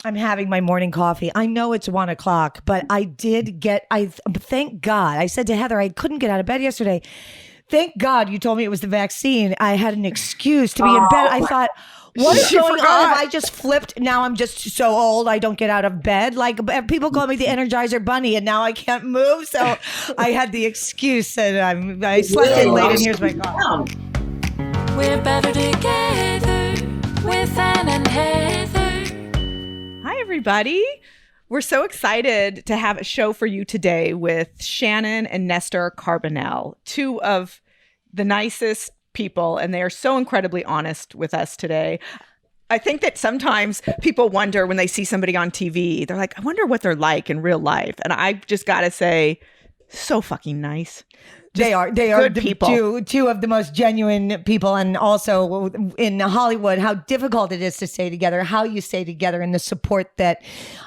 I'm having my morning coffee. I know it's 1:00, but thank God. I said to Heather, I couldn't get out of bed yesterday. Thank God you told me it was the vaccine. I had an excuse to be in bed. I thought, what is going on if I just flipped? Now I'm just so old, I don't get out of bed. Like people call me the Energizer Bunny, and now I can't move. So I had the excuse, and I slept in late, and here's my coffee. We're better together with Ann and Heather. Hi, everybody. We're so excited to have a show for you today with Shannon and Nestor Carbonell, two of the nicest people, and they are so incredibly honest with us today. I think that sometimes people wonder when they see somebody on TV, they're like, I wonder what they're like in real life. And I just got to say, so fucking nice. They are good people. Two of the most genuine people, and also in Hollywood, how difficult it is to stay together, how you stay together, and the support that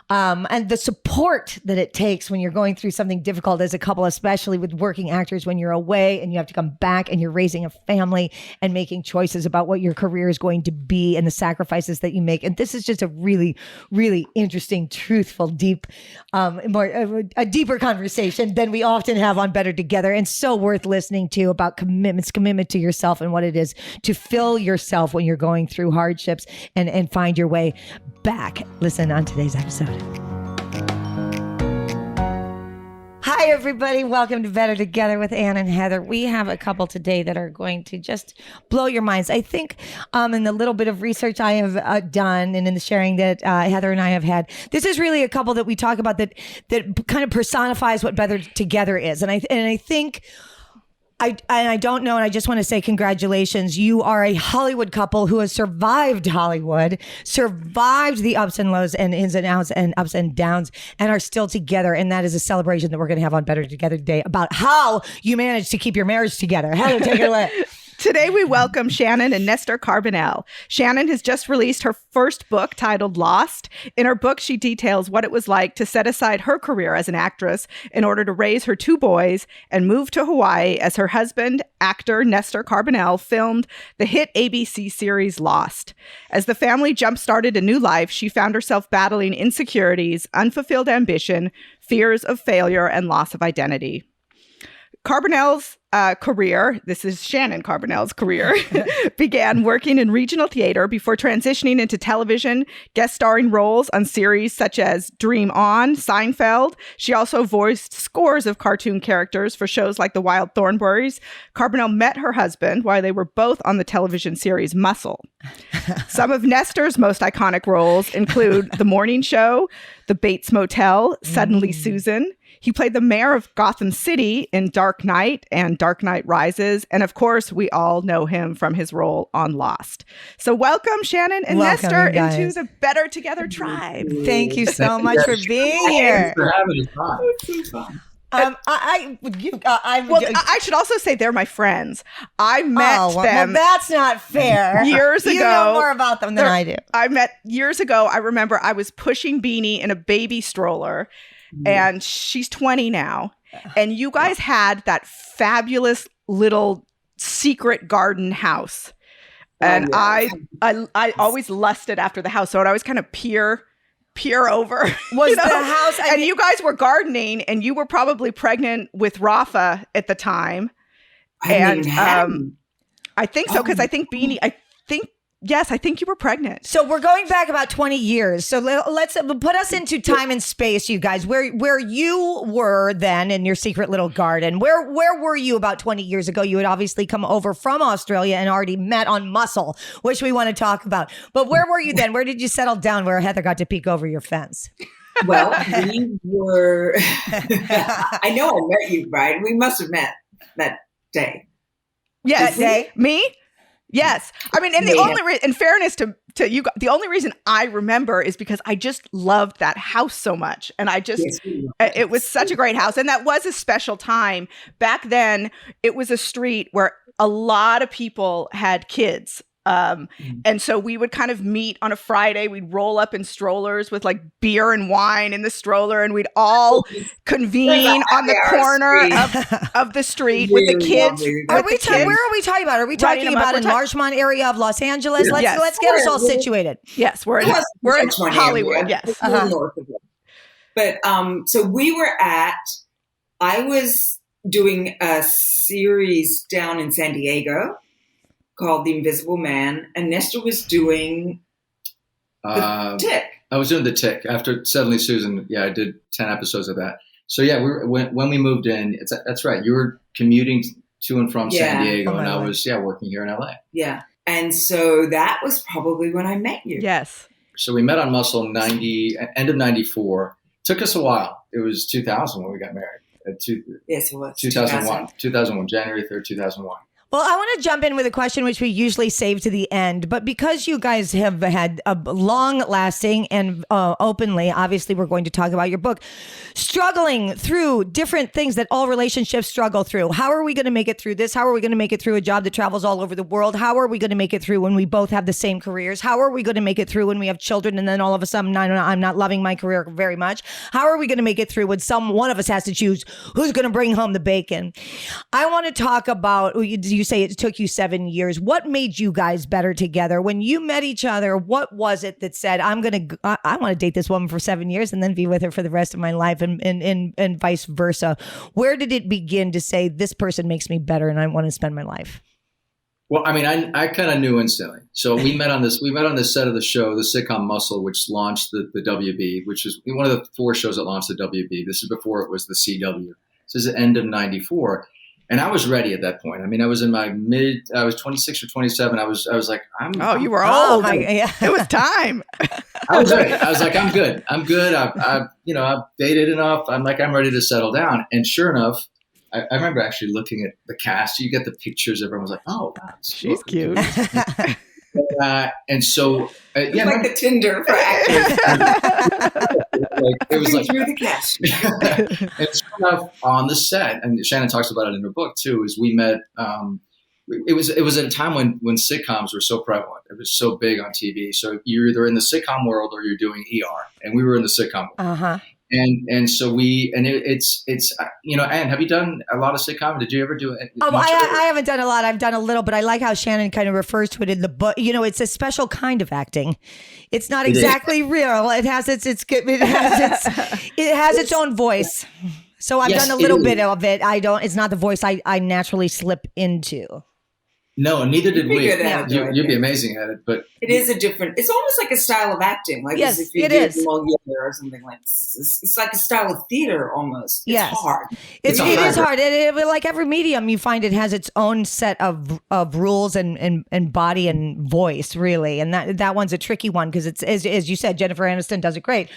it takes when you're going through something difficult as a couple, especially with working actors when you're away and you have to come back and you're raising a family and making choices about what your career is going to be and the sacrifices that you make. And this is just a really, really interesting, truthful, deep, a deeper conversation than we often have on Better Together, and so worth listening to about commitment to yourself and what it is to fill yourself when you're going through hardships and find your way back. Listen on today's episode. Hi, everybody. Welcome to Better Together with Ann and Heather. We have a couple today that are going to just blow your minds. I think in the little bit of research I have done and in the sharing that Heather and I have had, this is really a couple that we talk about that kind of personifies what Better Together is. And I think... I don't know, and I just want to say congratulations. You are a Hollywood couple who has survived Hollywood, survived the ups and lows and ins and outs and ups and downs, and are still together. And that is a celebration that we're going to have on Better Together today about how you managed to keep your marriage together. Heather, take it away. Today, we welcome Shannon and Nestor Carbonell. Shannon has just released her first book titled Lost. In her book, she details what it was like to set aside her career as an actress in order to raise her two boys and move to Hawaii as her husband, actor Nestor Carbonell, filmed the hit ABC series Lost. As the family jump-started a new life, she found herself battling insecurities, unfulfilled ambition, fears of failure, and loss of identity. Carbonell's career, this is Shannon Carbonell's career, began working in regional theater before transitioning into television, guest starring roles on series such as Dream On, Seinfeld. She also voiced scores of cartoon characters for shows like The Wild Thornberrys. Carbonell met her husband while they were both on the television series Muscle. Some of Nestor's most iconic roles include The Morning Show, The Bates Motel, Suddenly Susan. He played the mayor of Gotham City in Dark Knight and Dark Knight Rises. And of course, we all know him from his role on Lost. So welcome, Shannon and Nestor, into the Better Together tribe. Thank you so much for being here. Thanks for having us on. It's so fun. I should also say they're my friends. I met them. Well, that's not fair. Years ago. You know more about them than I do. I met years ago. I remember I was pushing Beanie in a baby stroller. And she's 20 now. And you guys had that fabulous little secret garden house. And I always lusted after the house. So I'd always kind of peer over. Was the house... And you guys were gardening, and you were probably pregnant with Rafa at the time. I think so, because I think Beanie... Yes, I think you were pregnant. So we're going back about 20 years. So let's put us into time and space, you guys. Where you were then in your secret little garden. Where were you about 20 years ago? You had obviously come over from Australia and already met on Muscle, which we want to talk about. But where were you then? Where did you settle down where Heather got to peek over your fence? Well, we were... I know I met you, right? We must have met that day. Yes. Day? Me? Yes. I mean, and the only in fairness to you, the only reason I remember is because I just loved that house so much. And I just, it was such a great house. And that was a special time. Back then, it was a street where a lot of people had kids. And so we would kind of meet on a Friday. We'd roll up in strollers with like beer and wine in the stroller, and we'd all convene on the corner of the street with the kids. Where are we talking about? Are we talking about in Larchmont area of Los Angeles? Let's get us all situated. Yes, we're in Hollywood. Area. Yes. North of it. But so I was doing a series down in San Diego called The Invisible Man, and Nestor was doing The Tick. I was doing The Tick after Suddenly Susan. Yeah, I did 10 episodes of that. So yeah, when we moved in, that's right. You were commuting to and from San Diego, and I was working here in LA. Yeah, and so that was probably when I met you. Yes. So we met on Muscle end of '94. Took us a while. It was 2000 when we got married. Yes, it was 2001. 2001, January 3rd, 2001. Well, I want to jump in with a question which we usually save to the end, but because you guys have had a long-lasting and openly, obviously we're going to talk about your book, struggling through different things that all relationships struggle through. How are we going to make it through this? How are we going to make it through a job that travels all over the world? How are we going to make it through when we both have the same careers? How are we going to make it through when we have children and then all of a sudden I'm not loving my career very much? How are we going to make it through when one of us has to choose who's going to bring home the bacon? I want to talk about, you say it took you 7 years. What made you guys better together? When you met each other, what was it that said, I want to date this woman for 7 years and then be with her for the rest of my life and vice versa? Where did it begin to say, this person makes me better and I want to spend my life? Well, I mean, I kind of knew instantly. So we met on this set of the show, the sitcom Muscle, which launched the WB, which is one of the 4 shows that launched the WB. This is before it was the CW. This is the end of '94. And I was ready at that point. I mean, I was in my I was 26 or 27. I was like, you were old. It was time. I was ready. I was like, I'm good. I've dated enough. I'm ready to settle down. And sure enough, I remember actually looking at the cast. You get the pictures. Everyone was like, oh, wow, she's cute. And so, like the Tinder for actors. It was like through the cash. And sure enough, on the set, and Shannon talks about it in her book too, is we met. It was at a time when sitcoms were so prevalent. It was so big on TV. So you're either in the sitcom world or you're doing ER, and we were in the sitcom world. And so it's Anne, have you done a lot of sitcom? Did you ever do it? I haven't done a lot. I've done a little, but I like how Shannon kind of refers to it in the book. It's a special kind of acting. It's not exactly real. It has its own voice. So I've done a little bit of it. It's not the voice I naturally slip into. No, neither did we. You'd be amazing at it, but it is it's almost like a style of acting. Like yes, as if you it did is. Moliere or something like this. It's like a style of theater almost. It's hard. It is hard. Like every medium, you find it has its own set of rules and body and voice, really. And that one's a tricky one because it's as you said, Jennifer Aniston does it great.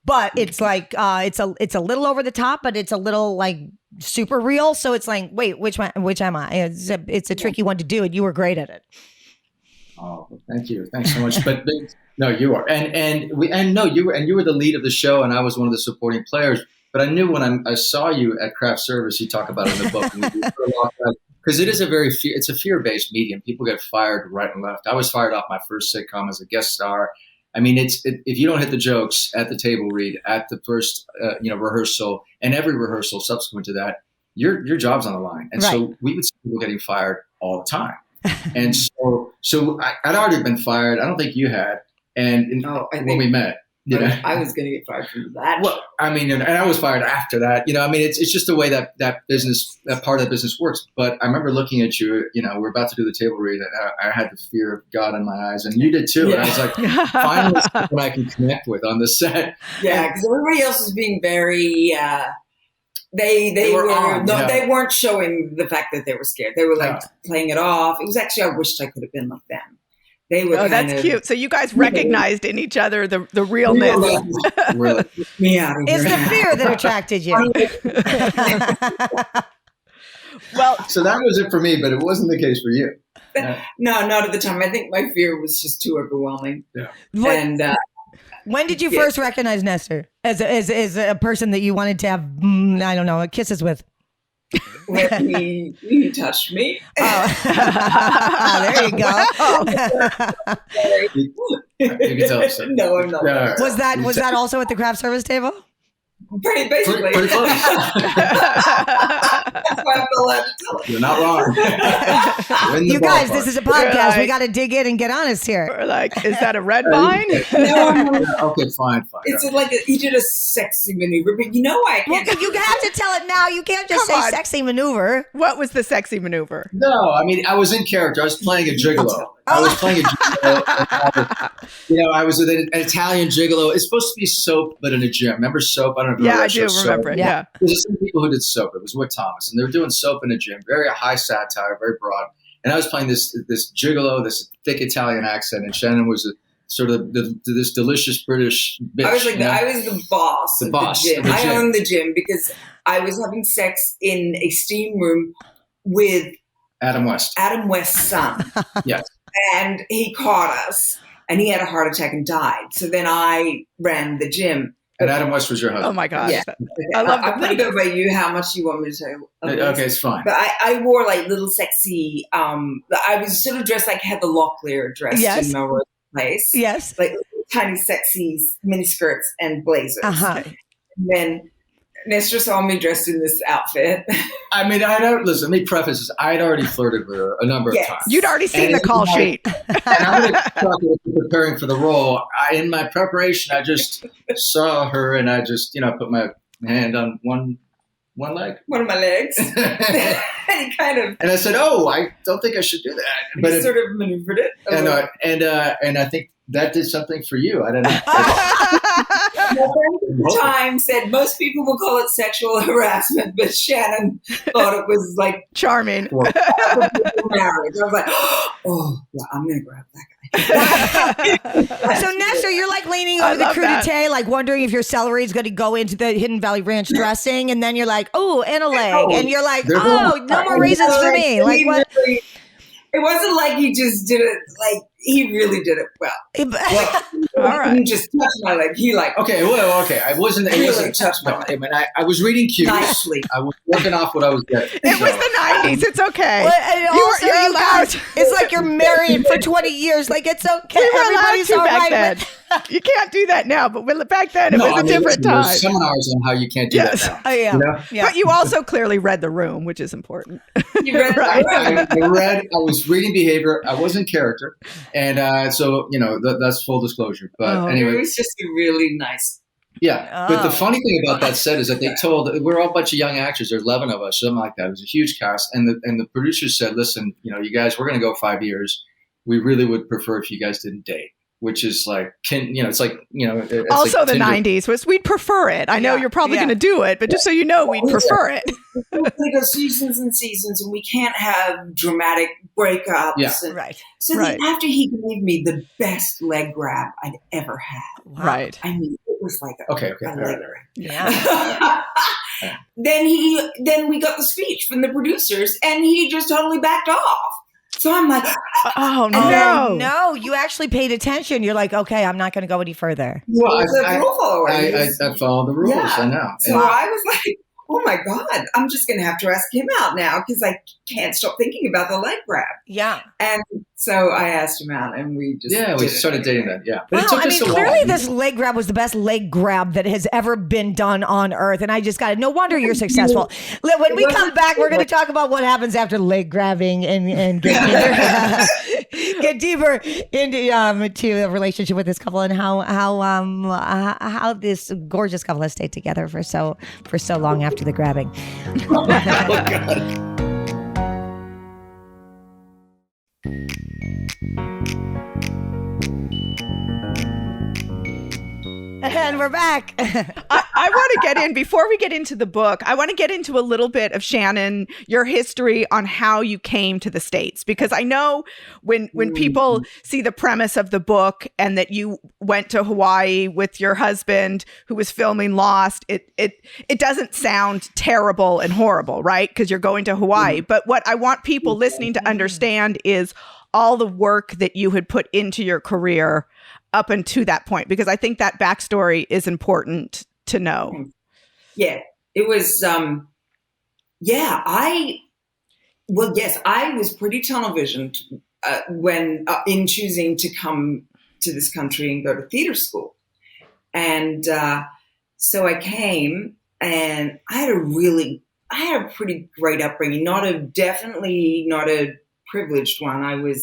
But it's like it's a little over the top, but it's a little like super real. So it's like, wait, which am I? It's a tricky one to do, and you were great at it. Oh, thank you, thanks so much. But no, you are, you were the lead of the show, and I was one of the supporting players. But I knew when I saw you at Craft Service, you talk about it in the book, because it is it's a fear-based medium. People get fired right and left. I was fired off my first sitcom as a guest star. I mean, if you don't hit the jokes at the table read, at the first rehearsal, and every rehearsal subsequent to that, your job's on the line. And so we would see people getting fired all the time. And so I'd already been fired. I don't think you had. And when we met, I was going to get fired from that. Well, I mean, and I was fired after that. I mean, it's just the way that business, that part of the business works. But I remember looking at you. We're about to do the table read, and I had the fear of God in my eyes, and you did too. And I was like, finally, someone I can connect with on the set. Yeah, because everybody else was being very. They weren't showing the fact that they were scared. They were like playing it off. It was actually, I wished I could have been like them. They were that's cute. So you guys recognized in each other the realness. Really. It's the fear that attracted you. Well, so that was it for me, but it wasn't the case for you. No, not at the time. I think my fear was just too overwhelming. Yeah. And when did you first recognize Nestor as a person that you wanted to have, kisses with? when he touched me. There you go. You can tell us. No, I'm not. Yeah. Was that also at the craft service table? Basically. Pretty close. That's why I feel allowed to tell it. You're not wrong. You're in the You guys, ballpark. this is a podcast. Right. We got to dig in and get honest here. Or like, is that a red vine? Okay, fine. It's like he did a sexy maneuver, but you know why I Well, can't. you have to tell it now. You can't just Come say on. sexy maneuver. What was the sexy maneuver? No, I mean, I was in character. I was playing a gigolo. I was playing a gigolo. I was with an Italian gigolo. It's supposed to be Soap, but in a gym. Remember Soap? I don't know if you Yeah, remember I that do show, remember Soap. it. Yeah. There's some people who did Soap. It was with Thomas, and they were doing Soap in a gym. Very high satire, very broad. And I was playing this gigolo, this thick Italian accent, and Shannon was sort of this delicious British bitch. I was like, I was the boss. The of boss The gym. of the gym. I owned the gym because I was having sex in a steam room with Adam West. Adam West's son. Yes. And he caught us, and he had a heart attack and died. So then I ran the gym. And Adam West was your husband. Oh my gosh. Yeah. I love I'm going to go by you. How much you want me to tell you? Okay, it's fine. But I wore like little sexy. I was sort of dressed like Heather Locklear dressed Yes. in Melrose Place. Yes. Like tiny sexy mini skirts and blazers. Uh-huh. And then Nestor saw me dressed in this outfit. I mean, listen, let me preface this. I'd already flirted with her a number of Yes. times. You'd already seen And the call sheet. And I'm going to talk about preparing for the role. In my preparation, I just saw her and I just, put my hand on one leg. One of my legs. And And he kind of I said, "Oh, I don't think I should do that." But he sort of maneuvered it. a and little. and I think that did something for you. I don't know. My friend at the time said most people will call it sexual harassment, but Shannon thought it was like Charming. marriage. I was like, oh, yeah, I'm going to grab that guy. So Nestor, you're like leaning I over the love that. crudité, like wondering if your celery is going to go into the Hidden Valley Ranch dressing, and then you're like, oh, and a leg, and you're like, They're oh, going- no more raisins for me. Like what? Really, it wasn't like he just did it. Like he really did it well. All He right. didn't just touch my leg. He like Okay, well, okay. I wasn't. It Really wasn't. touched my I mean, I was reading cues. nicely. I was working off what I was getting. It was the 90s. It's okay. Well, and also, you're you allowed. guys, it's like you're married for 20 years. Like it's okay. We were allowed Everybody's to all back right then. with. You can't do that now, but back then it No, was I a mean, different listen, time. there's seminars on how you can't do Yes. that now. Oh yeah. You know? Yeah. But you also clearly read the room, which is important. You read Right. that. I was reading behavior. I was in character. And so, that's full disclosure. But Oh. It anyway, was just a really nice. yeah. But the Oh. funny thing about that set is that they told, we're all a bunch of young actors. There's 11 of us, something like that. It was a huge cast. And the producers said, listen, you guys, we're going to go 5 years. We really would prefer if you guys didn't date. Which is like, it's like, it's Also, like the Tinder. 90s was we'd prefer it. I know Yeah. you're probably Yeah. going to do it, but just so you know, we'd prefer it. We go seasons and seasons, and we can't have dramatic breakups. Yeah. And Right. so Right. after he gave me the best leg grab I'd ever had, Wow. Right. I mean, it was like Okay. a All leg right. grab. Yeah. Then we got the speech from the producers, and he just totally backed off. So I'm like, Oh, And no. then- No, you actually paid attention. You're like, okay, I'm not going to go any further. Well, it's a rule follower. I follow the rules. Yeah. I know. So And- I was like, oh my God, I'm just going to have to ask him out now because I can't stop thinking about the leg grab. Yeah. And so I asked him out, and we just yeah, we did it. started dating then. Yeah. But it Wow, took I us mean, a clearly while. this leg grab was the best leg grab that has ever been done on Earth, and I just got it. No wonder you're successful. When we come back, we're going to talk about what happens after leg grabbing and get deeper into to a relationship with this couple and how this gorgeous couple has stayed together for so long after the grabbing. Oh, God. And we're back. I want to get in, before we get into the book, I want to get into a little bit of Shannon, your history on how you came to the States. Because I know when people see the premise of the book and that you went to Hawaii with your husband who was filming Lost, it doesn't sound terrible and horrible, right? Because you're going to Hawaii. But what I want people listening to understand is all the work that you had put into your career up until that point, because I think that backstory is important to know. Yeah, it was yeah, yes, I was pretty tunnel visioned when in choosing to come to this country and go to theater school. And so I came, and I had a pretty great upbringing. Definitely not a privileged one. We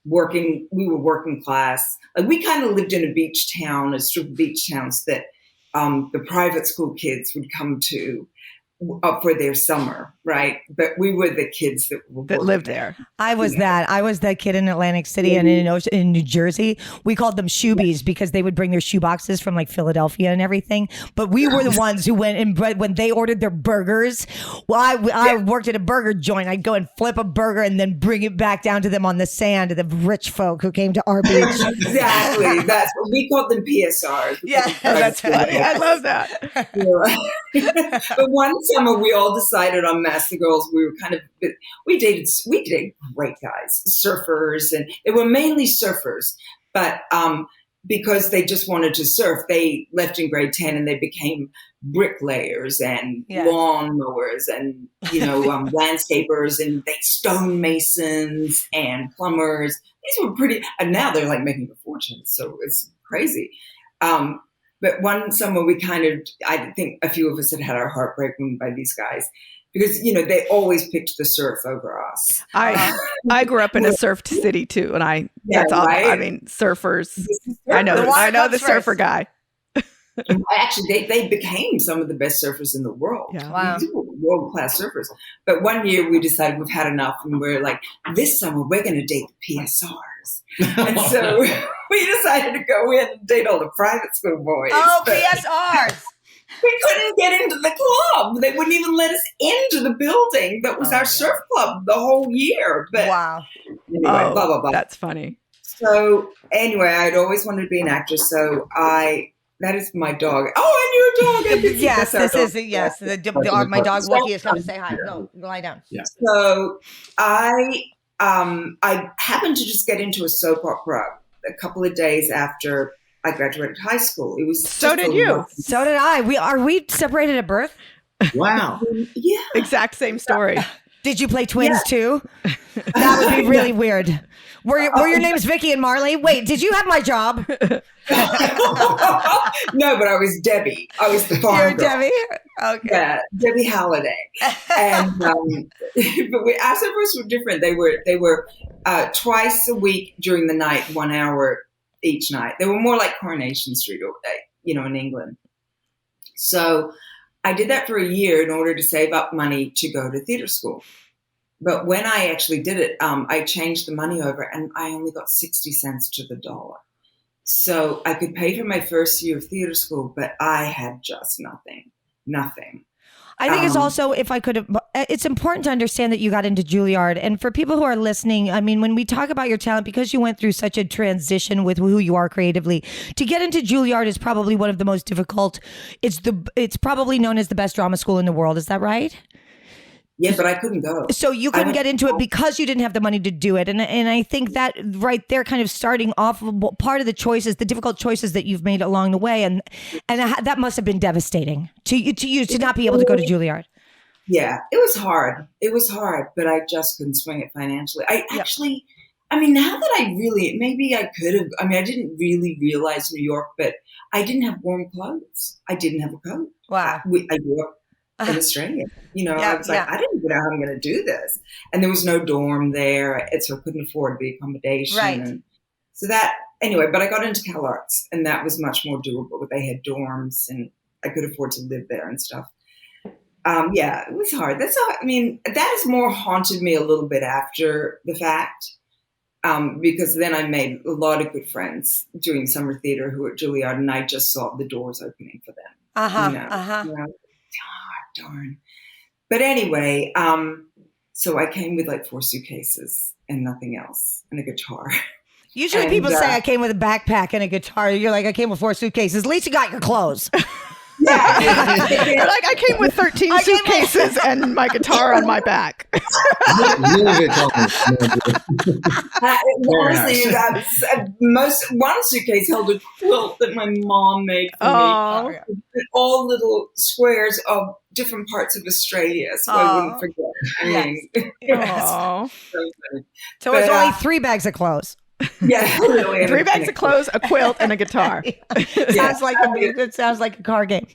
were working class. Like, we kind of lived in a strip of beach towns that the private school kids would come to for their summer, right? But we were the kids that lived there. I was that kid in Atlantic City and in New Jersey. We called them shoebies because they would bring their shoe boxes from like Philadelphia and everything. But we were the ones who went and when they ordered their burgers. Well, I worked at a burger joint. I'd go and flip a burger and then bring it back down to them on the sand, to the rich folk who came to our beach. Exactly. That's what we called them, PSRs. Yeah, that's funny. I love that. But one summer we all decided on Master Girls. We dated great guys, surfers, and they were mainly surfers. But because they just wanted to surf, they left in grade 10 and they became bricklayers and lawn mowers and landscapers, and they stonemasons and plumbers. These were pretty, and now they're like making a fortune. So it's crazy. But one summer I think a few of us had our heart broken by these guys because, they always picked the surf over us. I grew up in a surf city too. And that's all. Right? I mean, surfers. I know the surfer guy. Actually, they became some of the best surfers in the world. Yeah. Wow. These were world-class surfers. But one year we decided we've had enough, and we're like, this summer we're going to date the PSRs. And so we decided to go in and date all the private school boys. Oh, PSRs. We couldn't get into the club. They wouldn't even let us into the building that was our surf club the whole year. But wow. Anyway, blah, blah, blah. That's funny. So anyway, I'd always wanted to be an actress. So that is my dog. Oh, and your dog. Yes, this is yes. My dog Wookie is coming to say hi. Go lie down. Yeah. So I happened to just get into a soap opera a couple of days after I graduated high school. It was so did you. So did I. We separated at birth? Wow. Yeah. Exact same story. Did you play twins too? That would be really weird. Were your names Vicky and Marley? Wait, did you have my job? No, but I was Debbie. I was the farm You're girl. Debbie? Okay. Yeah, Debbie Halliday. And but our suburbs were different. They were twice a week during the night, 1 hour each night. They were more like Coronation Street, or in England. So I did that for a year in order to save up money to go to theater school. But when I actually did it, I changed the money over, and I only got 60 cents to the dollar. So I could pay for my first year of theater school, but I had just nothing. I think it's also, it's important to understand that you got into Juilliard. And for people who are listening, I mean, when we talk about your talent, because you went through such a transition with who you are creatively, to get into Juilliard is probably one of the most difficult. It's probably known as the best drama school in the world. Is that right? Yeah, but I couldn't go. So you couldn't get into it because you didn't have the money to do it. And I think that right there, kind of starting off part of the choices, the difficult choices that you've made along the way. And that must have been devastating to you to not be able to go to Juilliard. Yeah, it was hard. But I just couldn't swing it financially. Now that maybe I could have, I didn't really realize New York, but I didn't have warm clothes. I didn't have a coat. Wow. I grew up in Australia. I was like, I didn't know how I'm going to do this. And there was no dorm there. So I couldn't afford the accommodation. Right. And so but I got into Cal Arts, and that was much more doable. They had dorms, and I could afford to live there and stuff. It was hard. That's all. That has more haunted me a little bit after the fact, because then I made a lot of good friends doing summer theater who were at Juilliard, and I just saw the doors opening for them. Darn. But anyway, so I came with like 4 suitcases and nothing else, and a guitar. Usually people say I came with a backpack and a guitar. You're like, I came with 4 suitcases. At least you got your clothes. Yeah. You're like, I came with 13 suitcases and my guitar on my back. Really good compliment. Very Honestly, nice. one suitcase held a quilt that my mom made for Oh, me. All little squares of different parts of Australia, so I wouldn't forget. I mean, oh. so funny. So it's But, only 3 bags of clothes. Yeah, really. 3 bags of clothes, a quilt, and a guitar. Sounds like it sounds like a car game.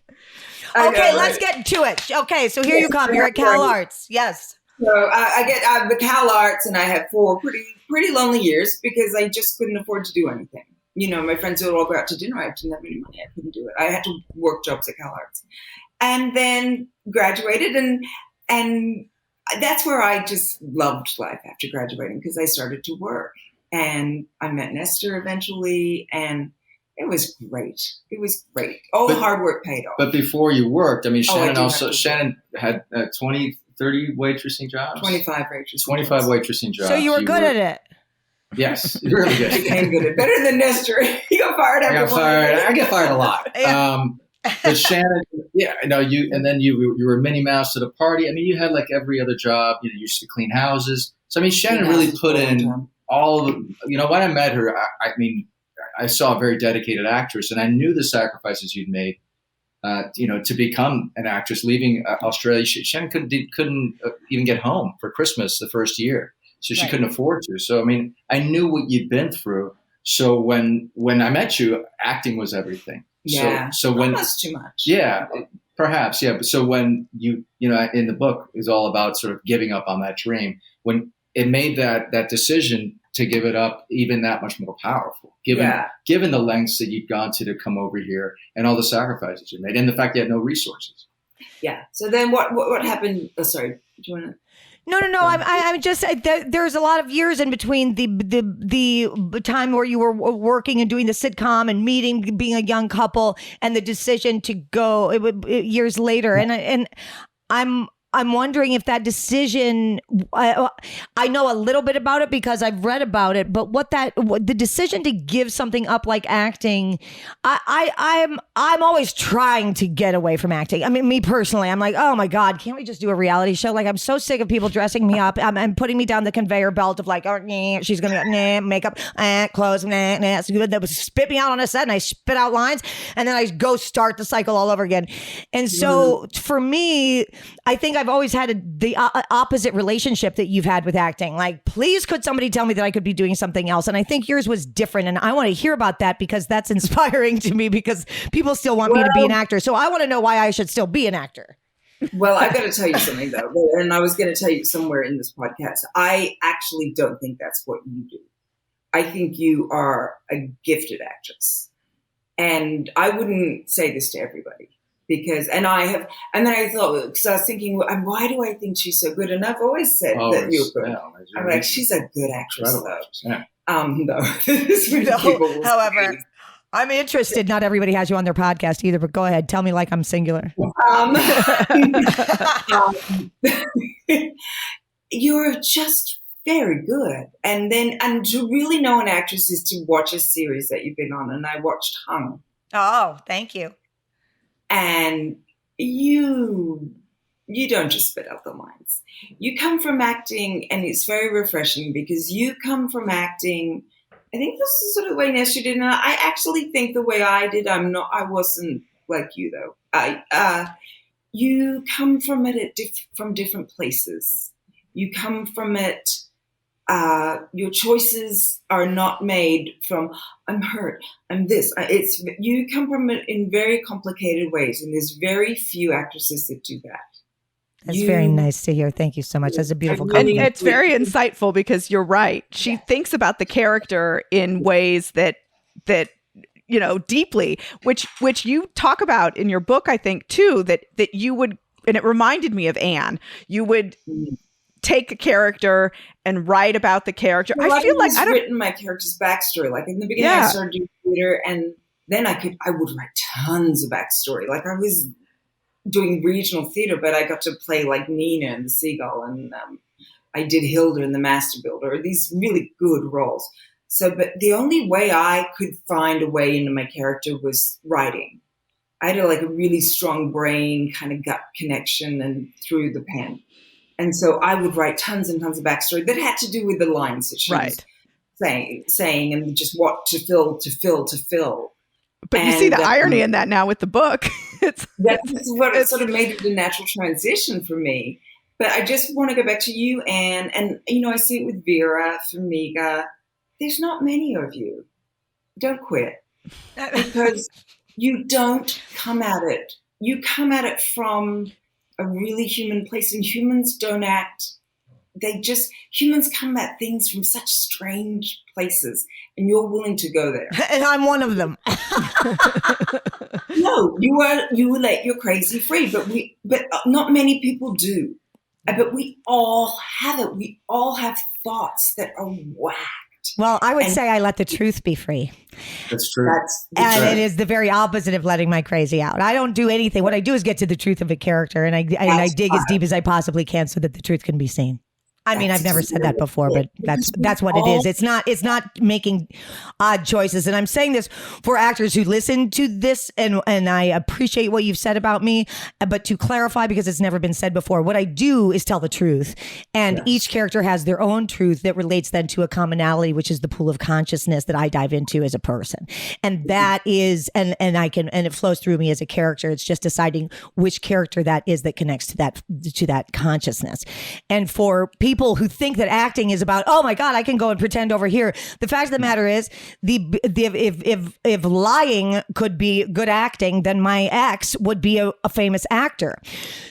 I Okay, know, let's right? get to it. Okay, so here you come. You're at Cal Arts. Yes. So I get out of the Cal Arts, and I had 4 pretty lonely years because I just couldn't afford to do anything. You know, my friends would all go out to dinner. I didn't have any money. I couldn't do it. I had to work jobs at Cal Arts, and then graduated, and that's where I just loved life after graduating because I started to work, and I met Nestor eventually, and it was great. It was great. All the hard work paid off. But before you worked, I mean, Shannon had 20, 30 waitressing jobs? 25 waitressing 25 jobs. waitressing jobs. So you were good at it. Yes, really good. I became good at better than Nestor. He got fired I after got 1 fired. year. I get fired a lot. But Shannon, you were Minnie Mouse at a party. I mean, you had like every other job. You used to clean houses. So I mean, Shannon really put in all of. When I met her, I mean, I saw a very dedicated actress, and I knew the sacrifices you'd made. To become an actress, leaving Australia. Shannon couldn't even get home for Christmas the first year, so she couldn't afford to. So I mean, I knew what you'd been through. So when I met you, acting was everything. Yeah. So when almost too much. Yeah, perhaps. Yeah. But so when you in the book is all about sort of giving up on that dream. When it made that decision to give it up even that much more powerful, given the lengths that you've gone to come over here and all the sacrifices you made and the fact you had no resources. Yeah. So then what happened? Oh, sorry. Do you want to? No. I'm just there's a lot of years in between the time where you were working and doing the sitcom and meeting, being a young couple, and the decision to go years later. And I'm wondering if that decision, I know a little bit about it because I've read about it, but what the decision to give something up like acting, I'm always trying to get away from acting. I mean, me personally, I'm like, oh my God, can't we just do a reality show? Like, I'm so sick of people dressing me up and putting me down the conveyor belt of like, oh, she's going to makeup, clothes, it's good. That was spit me out on a set and I spit out lines and then I go start the cycle all over again. And so for me, I think I've always had the opposite relationship that you've had with acting. Like, please, could somebody tell me that I could be doing something else? And I think yours was different. And I want to hear about that because that's inspiring to me because people still want me to be an actor. So I want to know why I should still be an actor. Well, I've got to tell you something, though. And I was going to tell you somewhere in this podcast. I actually don't think that's what you do. I think you are a gifted actress. And I wouldn't say this to everybody. And then I thought, because I was thinking, why do I think she's so good? And I've always said that you're good. Yeah, I'm like, she's a good actress, though. Yeah. No. However, I'm interested. Not everybody has you on their podcast either, but go ahead. Tell me like I'm singular. You're just very good. And to really know an actress is to watch a series that you've been on. And I watched Hung. Oh, thank you. And you don't just spit out the lines. You come from acting, and it's very refreshing because you come from acting. I think this is sort of the way Nestor did, and I actually think the way I did. I wasn't like you though. You come from it from different places. You come from it. Your choices are not made from I'm hurt, I'm this. You come from it in very complicated ways, and there's very few actresses that do that. That's very nice to hear. Thank you so much. That's a beautiful compliment. And it's very insightful because you're right. She thinks about the character in ways that deeply, which you talk about in your book, I think too, that you would, and it reminded me of Anne. You would take a character and write about the character. Well, I feel like I've written my character's backstory. Like in the beginning, I started doing theater, and then I would write tons of backstory. Like I was doing regional theater, but I got to play like Nina in The Seagull, and I did Hilda in The Master Builder. These really good roles. So, but the only way I could find a way into my character was writing. I had a really strong brain kind of gut connection and through the pen. And so I would write tons and tons of backstory that had to do with the lines that she was saying and just what to fill. But you see the irony in that now with the book. That's what it sort of made it a natural transition for me. But I just want to go back to you, Anne. And, I see it with Vera, Farmiga. There's not many of you. Don't quit. Because you don't come at it. You come at it from a really human place. And humans don't act. Humans come at things from such strange places. And you're willing to go there. And I'm one of them. No, you let your crazy free. But not many people do. But we all have it. We all have thoughts that are whacked. Well, I would say I let the truth be free. That's true. It is the very opposite of letting my crazy out. I don't do anything. What I do is get to the truth of a character, and I dig as deep as I possibly can so that the truth can be seen. I mean, I've never said that before, but that's what it is. It's not making odd choices. And I'm saying this for actors who listen to this, and I appreciate what you've said about me, but to clarify, because it's never been said before, what I do is tell the truth. And each character has their own truth that relates then to a commonality, which is the pool of consciousness that I dive into as a person. And that is, and it flows through me as a character. It's just deciding which character that is that connects to that consciousness. And for people who think that acting is about, oh my God, I can go and pretend over here. The fact of the matter is, if lying could be good acting, then my ex would be a famous actor.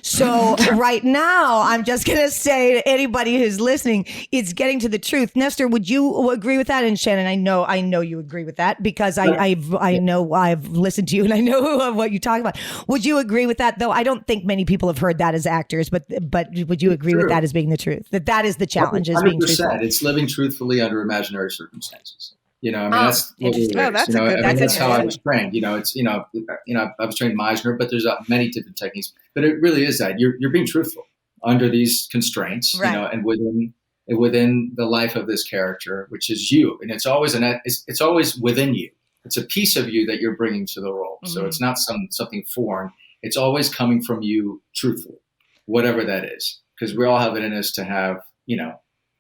So right now, I'm just going to say to anybody who's listening, it's getting to the truth. Nestor, would you agree with that? And Shannon, I know you agree with that because I know I've listened to you and I know what you talk about. Would you agree with that? Though I don't think many people have heard that as actors, but would you agree with that as being the truth? That is the challenge, is being truthful. It's living truthfully under imaginary circumstances. That's what we that's how I was trained. I was trained Meisner, but there's many different techniques. But it really is that you're being truthful under these constraints, right. And within the life of this character, which is you, and it's always it's always within you. It's a piece of you that you're bringing to the role. Mm-hmm. So it's not something foreign. It's always coming from you, truthfully, whatever that is, because we all have it in us to have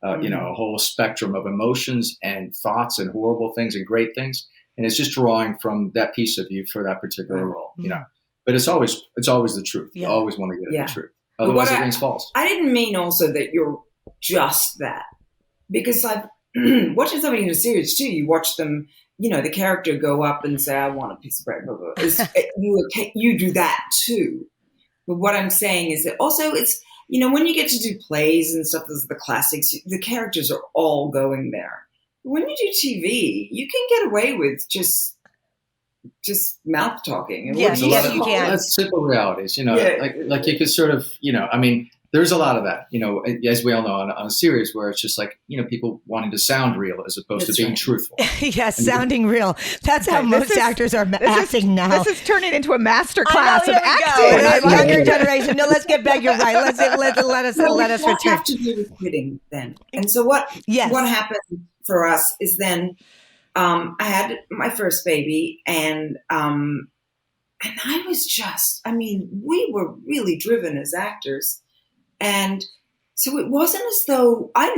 a whole spectrum of emotions and thoughts and horrible things and great things. And it's just drawing from that piece of you for that particular role, but it's always the truth. You always want to get at the truth. Otherwise it rings false. I didn't mean also that you're just that, because I've watching somebody in a series too, you watch them, the character go up and say, I want a piece of bread, blah, blah. You do that too. But what I'm saying is that also it's, when you get to do plays and stuff, the classics, the characters are all going there. When you do TV, you can get away with just mouth talking. And you can. That's simple realities, like you could sort of, there's a lot of that, as we all know on a series where it's just like, people wanting to sound real as opposed to being truthful. Yes, sounding real. That's how most actors are acting now. This is turning into a masterclass of acting. Younger generation. No, let's get back. You're right. Let us return. What have to do with quitting then? And so what happened for us is then I had my first baby, and I was we were really driven as actors. And so it wasn't as though while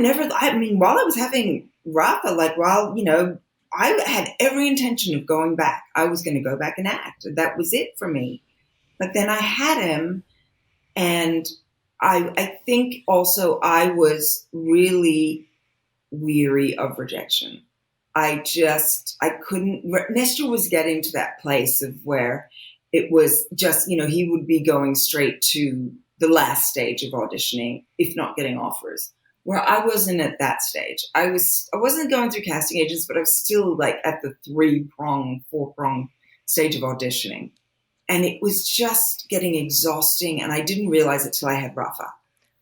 I was having Rafa, I had every intention of going back. I was going to go back and act. That was it for me. But then I had him, and I think also I was really weary of rejection. I couldn't. Nestor was getting to that place of where it was just, he would be going straight to the last stage of auditioning, if not getting offers, where I wasn't at that stage. I wasn't going through casting agents, but I was still at the 4-prong stage of auditioning. And it was just getting exhausting. And I didn't realize it till I had Rafa,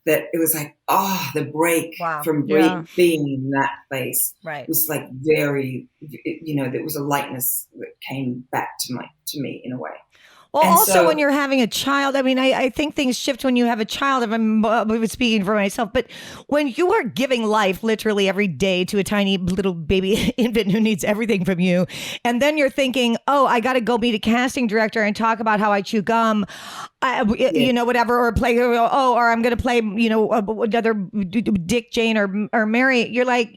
that it was the break from being in that place was very, there was a lightness that came back to me in a way. Well, And also so- when you're having a child, I mean, I think things shift when you have a child, if I'm speaking for myself, but when you are giving life literally every day to a tiny little baby infant who needs everything from you, and then you're thinking, oh, I got to go meet a casting director and talk about how I chew gum, you know, whatever, or play, or I'm going to play, you know, another Dick, Jane, or Mary. You're like,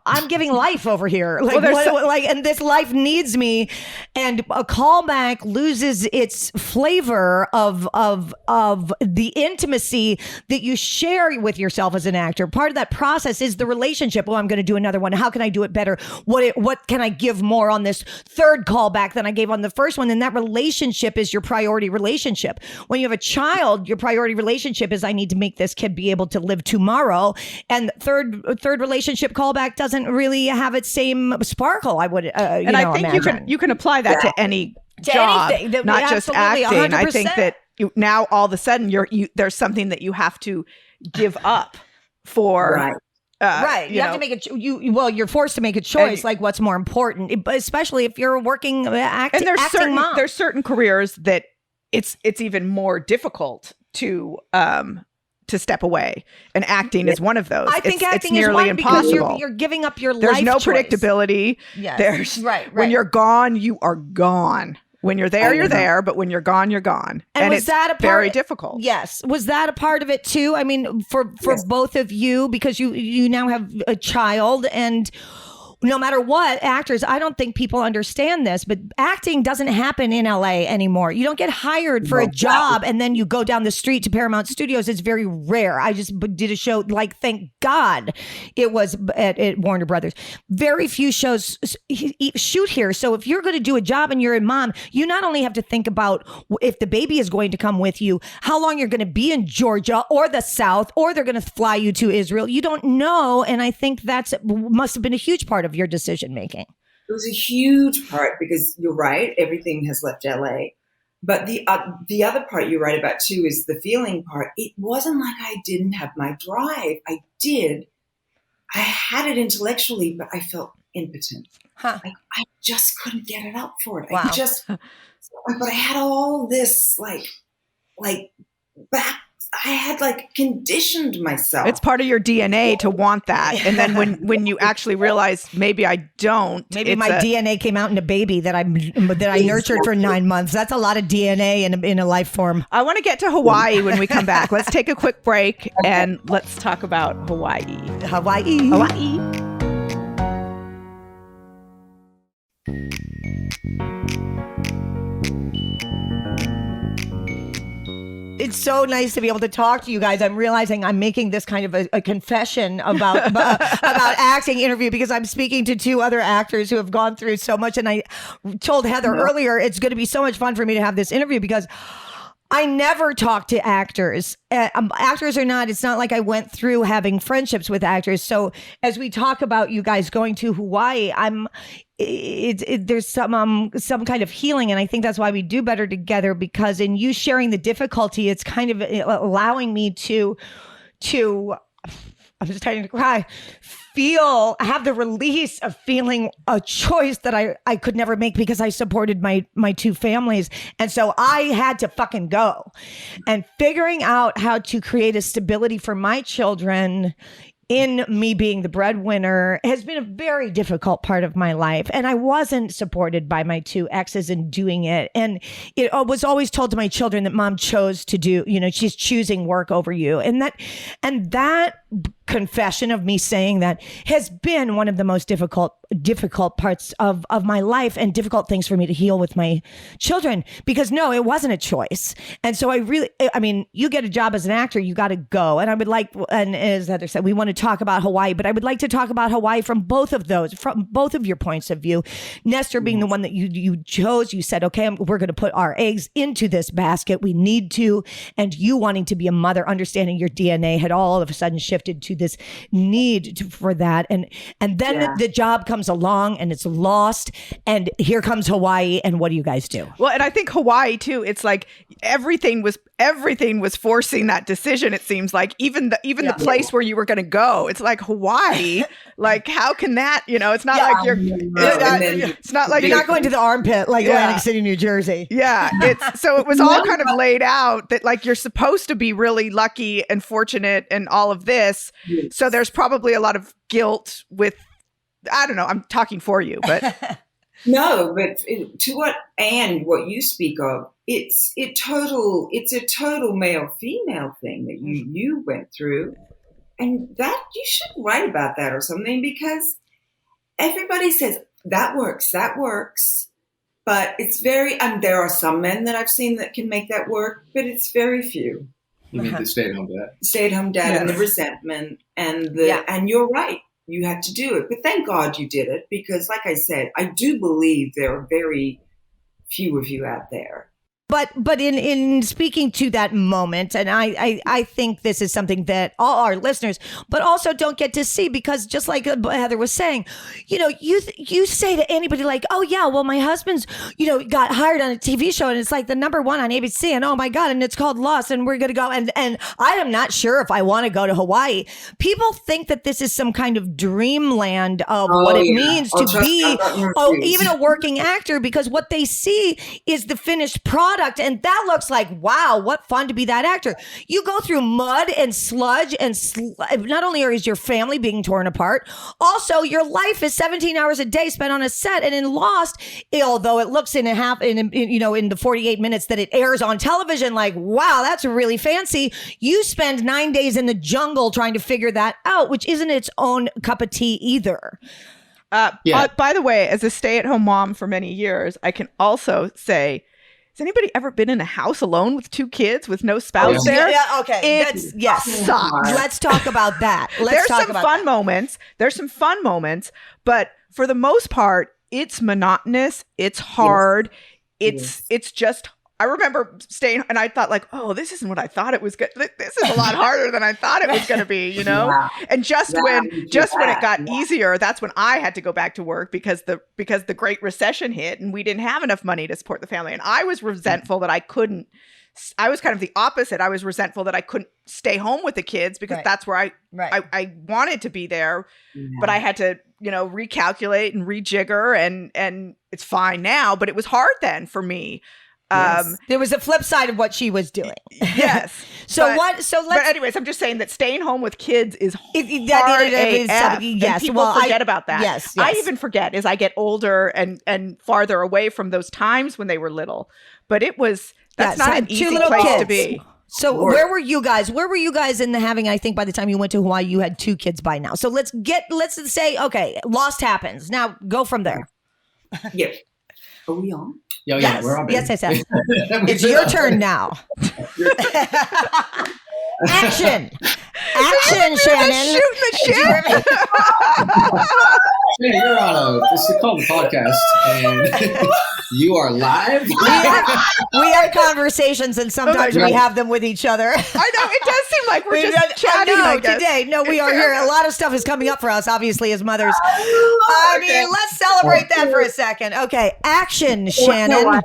I'm giving life over here. Like, and this life needs me. And a callback loses its flavor of the intimacy that you share with yourself as an actor. Part of that process is the relationship. Oh, I'm going to do another one. How can I do it better? What can I give more on this third callback than I gave on the first one? And that relationship is your priority relationship. When you have a child, your priority relationship is I need to make this kid be able to live tomorrow. And third relationship callback doesn't really have its same sparkle. I would, and I think you can apply that to any job, not just acting. 100%. I think that now all of a sudden there's something that you have to give up for. Right. Right. You have to make you're forced to make a choice, like what's more important, especially if you're a working acting mom. There's certain careers that it's even more difficult to step away, and acting is one of those. I think acting it's nearly is one impossible. because you're giving up your There's life. no choice. predictability. Yes. There's right. When you're gone, you are gone. When you're there, you're there. But when you're gone, you're gone. And was it's that a part, very difficult. Yes. Was that a part of it too? I mean, for Yes. both of you, because you now have a child, and no matter what, actors, I don't think people understand this, but acting doesn't happen in LA anymore. You don't get hired for a job and then you go down the street to Paramount Studios. It's very rare. I just did a show, like, thank God it was at Warner Brothers. Very few shows shoot here. So if you're going to do a job and you're a mom, you not only have to think about if the baby is going to come with you, how long you're going to be in Georgia or the South, or they're going to fly you to Israel. You don't know. And I think must have been a huge part of your decision making. It was a huge part, because you're right, everything has left LA. But the other part you're right about too is the feeling part. It wasn't like I didn't have my drive. I did. I had it intellectually, but I felt impotent. Huh. Like I just couldn't get it up for it. Wow. But I had all this like back. I had like conditioned myself. It's part of your DNA to want that. And then when you actually realize maybe I don't. Maybe my DNA came out in a baby that I nurtured for 9 months. That's a lot of DNA in a life form. I want to get to Hawaii when we come back. Let's take a quick break and let's talk about Hawaii. Hawaii. It's so nice to be able to talk to you guys. I'm realizing I'm making this kind of a confession about acting interview, because I'm speaking to two other actors who have gone through so much. And I told Heather earlier, it's going to be so much fun for me to have this interview, because I never talk to actors. Actors or not, it's not like I went through having friendships with actors. So as we talk about you guys going to Hawaii, there's some kind of healing, and I think that's why we do better together, because in you sharing the difficulty, it's kind of allowing me to I'm just starting to cry. Have the release of feeling a choice that I could never make, because I supported my two families. And so I had to fucking go. And figuring out how to create a stability for my children in me being the breadwinner has been a very difficult part of my life. And I wasn't supported by my two exes in doing it. And it was always told to my children that mom chose to do, she's choosing work over you. And that confession of me saying that has been one of the most difficult parts of my life, and difficult things for me to heal with my children, because no, it wasn't a choice. And so you get a job as an actor, you got to go. And I would like, and as Heather said, we want to talk about Hawaii, but I would like to talk about Hawaii from both of your points of view. Nestor being the one that you chose, you said, okay, we're going to put our eggs into this basket. We need to. And you wanting to be a mother, understanding your DNA had all of a sudden shifted to this need for that. And then the job comes along and it's lost. And here comes Hawaii. And what do you guys do? Well, and I think Hawaii too, it's like everything was forcing that decision. It seems like even the place where you were going to go, it's like Hawaii. Like, how can that, it's not like it's not like you're not going to the armpit like Atlantic City, New Jersey. Yeah. So it was all kind of laid out that like, you're supposed to be really lucky and fortunate and all of this. Yes. So there's probably a lot of guilt with, I don't know, I'm talking for you, but. No, but to what you speak of, it's a total male female thing that you went through, and that you should write about that or something, because everybody says that works, but it's very. There are some men that I've seen that can make that work, but it's very few. You mean the stay-at-home dad? And the resentment and and you're right. You had to do it. But thank God you did it, because like I said, I do believe there are very few of you out there. But in speaking to that moment, and I think this is something that all our listeners, but also don't get to see, because just like Heather was saying, you say to anybody like, oh yeah, well my husband's, got hired on a TV show and it's like the number one on ABC, and oh my God, and it's called Lost, and we're going to go. And I am not sure if I want to go to Hawaii. People think that this is some kind of dreamland of what it means to be even a working actor, because what they see is the finished product. And that looks like, wow, what fun to be that actor. You go through mud and sludge and not only is your family being torn apart, also your life is 17 hours a day spent on a set. And in Lost, although it looks in the 48 minutes that it airs on television, like, wow, that's really fancy. You spend 9 days in the jungle trying to figure that out, which isn't its own cup of tea either. By the way, as a stay-at-home mom for many years, I can also say, has anybody ever been in a house alone with 2 kids with no spouse there? Yeah, okay. Sucks. Let's talk about that. There's some fun moments, but for the most part, it's monotonous. It's hard. It's just. I remember staying, and I thought like, oh, this isn't what I thought it was. This is a lot harder than I thought it was going to be, Yeah. And just when it got easier, that's when I had to go back to work because the Great Recession hit, and we didn't have enough money to support the family. And I was resentful that I couldn't. I was kind of the opposite. I was resentful that I couldn't stay home with the kids because that's where I wanted to be there, but I had to recalculate and rejigger, and it's fine now. But it was hard then for me. There was a flip side of what she was doing. Yes. But anyways, I'm just saying that staying home with kids is hard AF. Yes. People forget about that. Yes. I even forget as I get older and farther away from those times when they were little. But that's not an easy place to be. So where were you guys? Where were you guys in the having? I think by the time you went to Hawaii, you had 2 kids by now. So let's say, okay, Lost happens. Now go from there. Yes. Are we on? Yeah, we're on. Yes. It's your turn now. Action, Shannon. Shooting the shit. Yeah, you're on this is called a podcast, and you are live. We have conversations, and sometimes we have them with each other. I know, it does seem like we're just chatting today. No, we are here. A lot of stuff is coming up for us, obviously, as mothers. Let's celebrate that for a second. Okay, action, Shannon.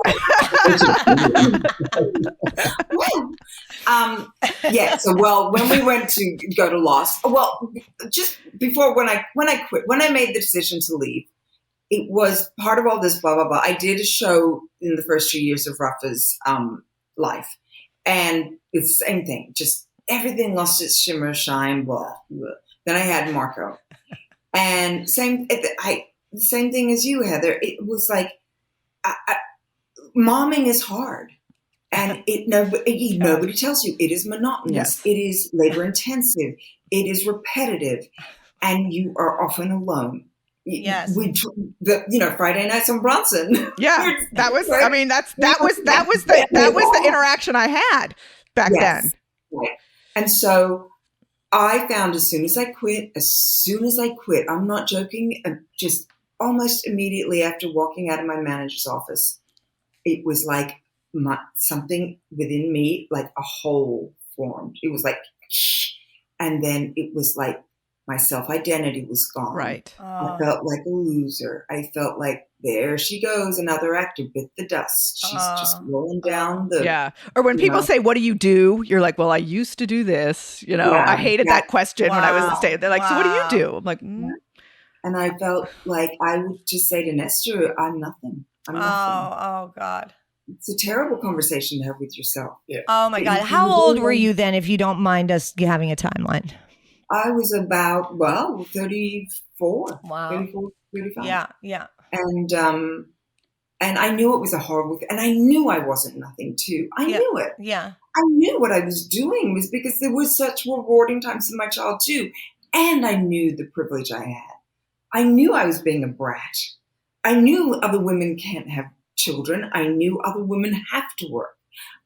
So when we went to go to Lost, just before when I quit, when I made the decision to leave, it was part of all this blah blah blah. I did a show in the first few years of Rafa's life, and it's the same thing. Just everything lost its shimmer, shine, blah, blah. Then I had Marco, and the same thing as you, Heather. It was like momming is hard. And nobody tells you it is monotonous. Yes. It is labor intensive. It is repetitive, and you are often alone. Yes. Friday nights on Bronson. Yeah, that was. I mean, that was the interaction I had back then. Right. And so I found as soon as I quit, I'm not joking. Just almost immediately after walking out of my manager's office, it was like. Something within me, like a hole formed. It was like, And then it was like my self-identity was gone. Right. I felt like a loser. I felt like, there she goes, another actor bit the dust. She's just rolling down the... Yeah. Or when people say, what do you do? You're like, well, I used to do this. You know, Yeah, I hated that question when I was on Wow. stage. They're like, so what do you do? I'm like, And I felt like I would just say to Nestor, I'm nothing. I'm nothing. Oh God. It's a terrible conversation to have with yourself. Oh my God. How old were you then, if you don't mind us having a timeline? I was about, 34. Wow. 34, 35. Yeah. And I knew it was a horrible thing. And I knew I wasn't nothing too. I knew it. Yeah. I knew what I was doing was because there was such rewarding times in my child too. And I knew the privilege I had. I knew I was being a brat. I knew other women can't have children. I knew other women have to work.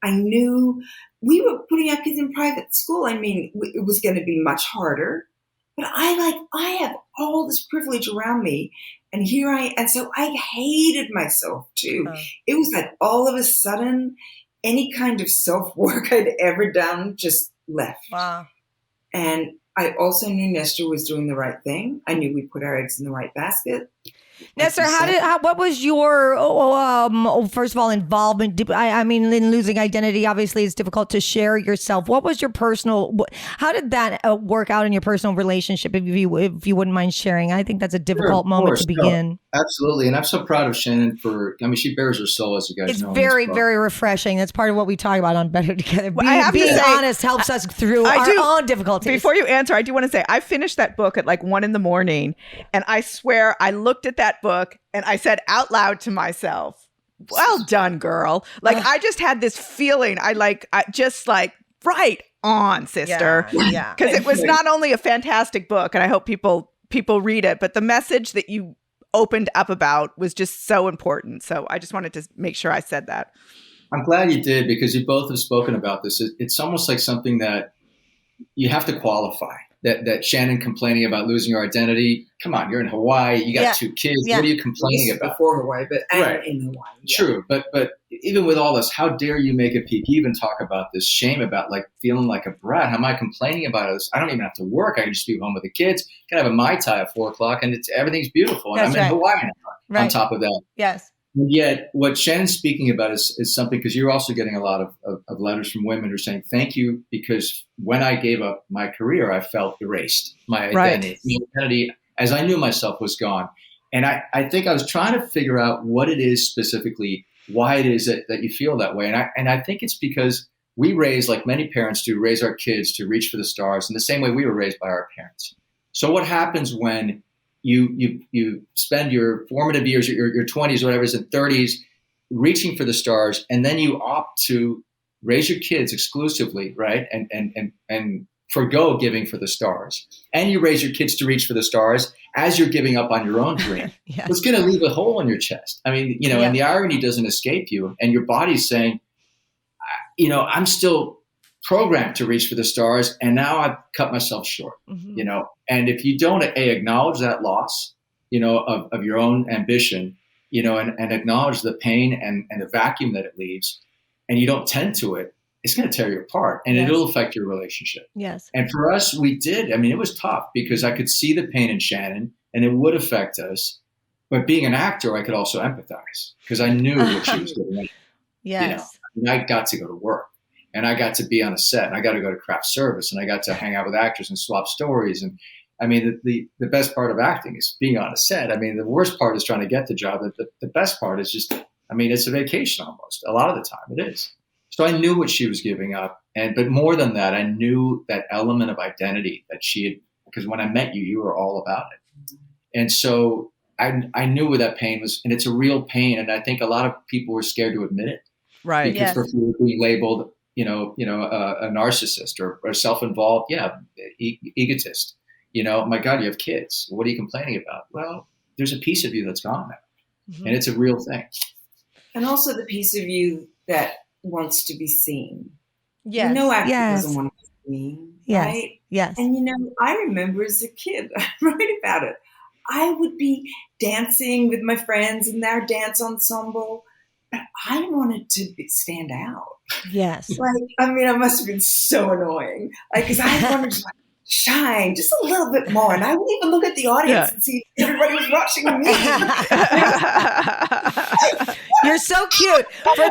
I knew we were putting our kids in private school. I mean, it was going to be much harder. But I have all this privilege around me. And so I hated myself too. It was like all of a sudden, any kind of self-work I'd ever done just left. Wow. And I also knew Nestor was doing the right thing. I knew we put our eggs in the right basket. Nestor, what was your, first of all, involvement? I mean, in losing identity, obviously it's difficult to share yourself. What was your how did that work out in your personal relationship, if you wouldn't mind sharing? I think that's a difficult moment to begin. No, absolutely. And I'm so proud of Shannon she bears her soul, as you guys know. It's very, very refreshing. That's part of what we talk about on Better Together. Being honest helps us through our own difficulties. Before you answer, I do want to say, I finished that book at like 1 a.m. and I swear I looked at that book and I said out loud to myself, well done, girl. Like I just had this feeling. I just right on, sister. Yeah. Because it was not only a fantastic book, and I hope people read it, but the message that you opened up about was just so important. So I just wanted to make sure I said that. I'm glad you did, because you both have spoken about this. It's almost like something that you have to qualify. That Shannon complaining about losing your identity. Come on, you're in Hawaii. You got 2 kids. Yeah. What are you complaining about? Before Hawaii, but Right. in Hawaii. Yeah. True, but even with all this, how dare you make a peak? You even talk about this shame about like feeling like a brat. How am I complaining about this? I don't even have to work. I can just be home with the kids. Can have a Mai Tai at 4:00, and everything's beautiful. And I'm in Hawaii now. On top of that, Yes. And yet, what Shannon's speaking about is something, because you're also getting a lot of letters from women who are saying, thank you, because when I gave up my career, I felt erased. My identity, my identity as I knew myself, was gone. And I think I was trying to figure out what it is specifically, why it is that you feel that way. And I think it's because we raise, like many parents do, raise our kids to reach for the stars in the same way we were raised by our parents. So what happens when you spend your formative years, your 20s, whatever it is, and 30s, reaching for the stars, and then you opt to raise your kids exclusively, right? And forgo giving for the stars. And you raise your kids to reach for the stars as you're giving up on your own dream. Yes. It's going to leave a hole in your chest. I mean, and the irony doesn't escape you, and your body's saying, I'm still programmed to reach for the stars, and now I've cut myself short, and if you don't acknowledge that loss, of your own ambition, and acknowledge the pain and the vacuum that it leaves, and you don't tend to it, it's going to tear you apart, and it'll affect your relationship. Yes. And for us, we did. I mean, it was tough because I could see the pain in Shannon, and it would affect us. But being an actor, I could also empathize because I knew what she was doing. Yes. I got to go to work. And I got to be on a set, and I got to go to craft service, and I got to hang out with actors and swap stories. And I mean, the best part of acting is being on a set. I mean, the worst part is trying to get the job. The best part is just, it's a vacation almost. A lot of the time it is. So I knew what she was giving up. But more than that, I knew that element of identity that she had, because when I met you, you were all about it. And so I knew where that pain was, and it's a real pain. And I think a lot of people were scared to admit it. Right. Because for being labeled, a narcissist or self-involved, egotist. My God, you have kids. What are you complaining about? Well, there's a piece of you that's gone now, and it's a real thing. And also the piece of you that wants to be seen. Yes. No actor doesn't want to be seen, right? Yes. And I remember as a kid, I write about it. I would be dancing with my friends in their dance ensemble, but I wanted to stand out. Yes. I must have been so annoying. Because I wanted to shine just a little bit more. And I would even look at the audience and see if everybody was watching me. You're so cute. For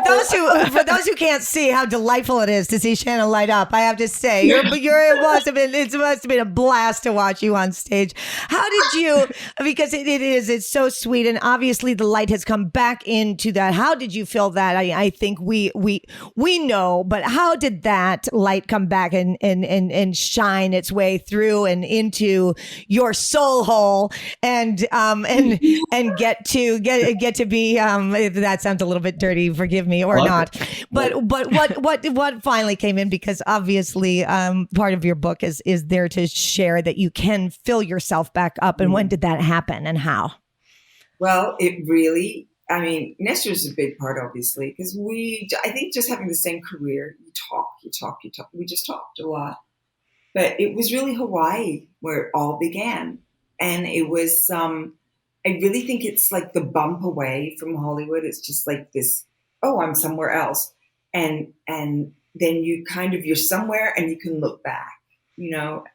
those who can't see how delightful it is to see Shannon light up, I have to say, it must have been a blast to watch you on stage. How did you? Because it's so sweet, and obviously the light has come back into that. How did you feel that? I think we know, but how did that light come back and shine its way through and into your soul hole and get to be if that sounds a little bit dirty, forgive me or not, but what finally came in, because obviously part of your book is there to share that you can fill yourself back up, and when did that happen and how? Well, it really, I mean, Nestor's a big part, obviously, because I think just having the same career, you talk. We just talked a lot. But it was really Hawaii where it all began. And it was, I really think it's like the bump away from Hollywood. It's just like this, oh, I'm somewhere else. And then you're somewhere and you can look back,